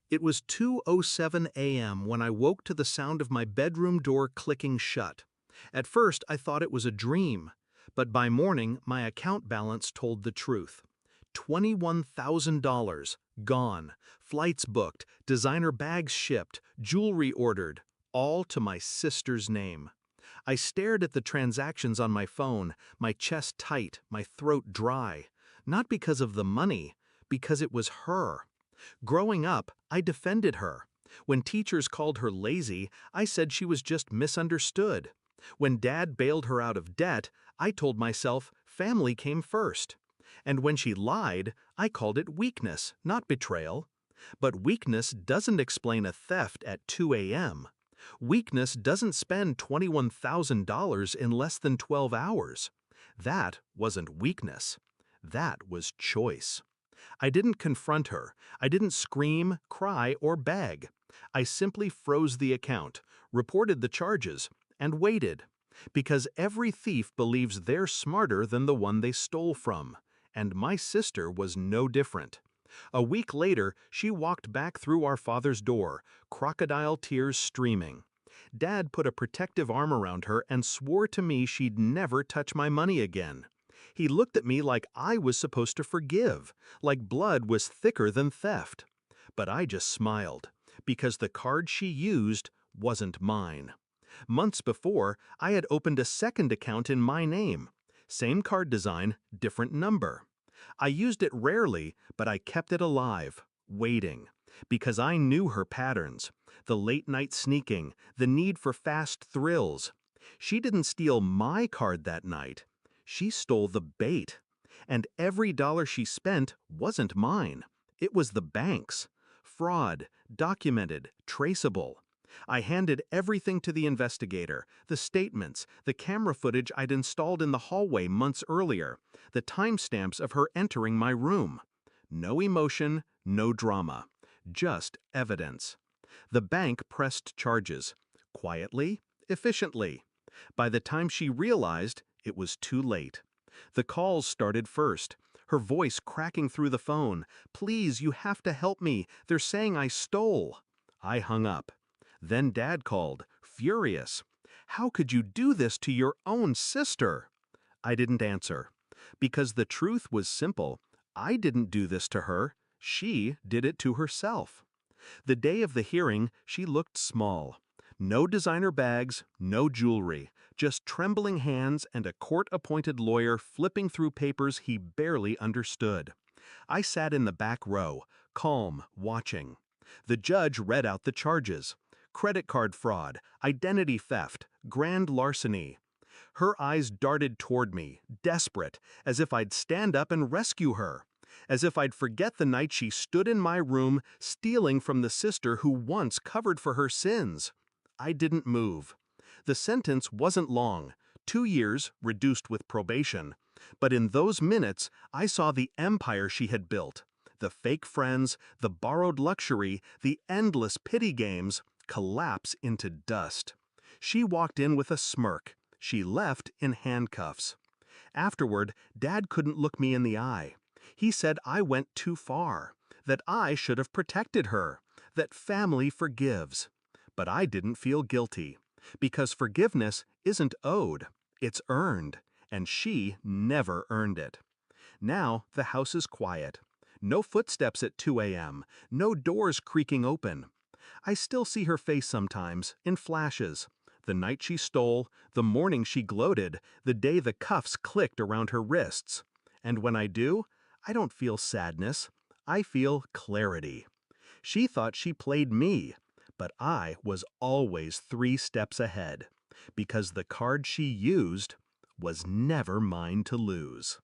It was 2:07 a.m. when I woke to the sound of my bedroom door clicking shut. At first, I thought it was a dream, but by morning, my account balance told the truth. $21,000 gone, flights booked, designer bags shipped, jewelry ordered, all to my sister's name. I stared at the transactions on my phone, my chest tight, my throat dry. Not because of the money, because it was her. Growing up, I defended her. When teachers called her lazy, I said she was just misunderstood. When Dad bailed her out of debt, I told myself family came first. And when she lied, I called it weakness, not betrayal. But weakness doesn't explain a theft at 2 a.m. Weakness doesn't spend $21,000 in less than 12 hours. That wasn't weakness. That was choice. I didn't confront her. I didn't scream, cry, or beg. I simply froze the account, reported the charges, and waited. Because every thief believes they're smarter than the one they stole from. And my sister was no different. A week later, she walked back through our father's door, crocodile tears streaming. Dad put a protective arm around her and swore to me she'd never touch my money again. He looked at me like I was supposed to forgive, like blood was thicker than theft. But I just smiled, because the card she used wasn't mine. Months before, I had opened a second account in my name. Same card design, different number. I used it rarely, but I kept it alive, waiting. Because I knew her patterns, the late-night sneaking, the need for fast thrills. She didn't steal my card that night. She stole the bait. And every dollar she spent wasn't mine. It was the bank's. Fraud, documented, traceable. I handed everything to the investigator, the statements, the camera footage I'd installed in the hallway months earlier, the timestamps of her entering my room. No emotion, no drama. Just evidence. The bank pressed charges. Quietly, efficiently. By the time she realized, it was too late. The calls started first, her voice cracking through the phone. "Please, you have to help me. They're saying I stole." I hung up. Then Dad called, furious. "How could you do this to your own sister?" I didn't answer. Because the truth was simple. I didn't do this to her. She did it to herself. The day of the hearing, she looked small. No designer bags, no jewelry, just trembling hands and a court-appointed lawyer flipping through papers he barely understood. I sat in the back row, calm, watching. The judge read out the charges. Credit card fraud, identity theft, grand larceny. Her eyes darted toward me, desperate, as if I'd stand up and rescue her. As if I'd forget the night she stood in my room, stealing from the sister who once covered for her sins. I didn't move. The sentence wasn't long, 2 years, reduced with probation. But in those minutes, I saw the empire she had built. The fake friends, the borrowed luxury, the endless pity games, collapse into dust. She walked in with a smirk. She left in handcuffs. Afterward, Dad couldn't look me in the eye. He said I went too far, that I should have protected her, that family forgives. But I didn't feel guilty, because forgiveness isn't owed, it's earned, and she never earned it. Now the house is quiet. No footsteps at 2 a.m., no doors creaking open. I still see her face sometimes, in flashes. The night she stole, the morning she gloated, the day the cuffs clicked around her wrists. And when I do, I don't feel sadness. I feel clarity. She thought she played me, but I was always 3 steps ahead, because the card she used was never mine to lose.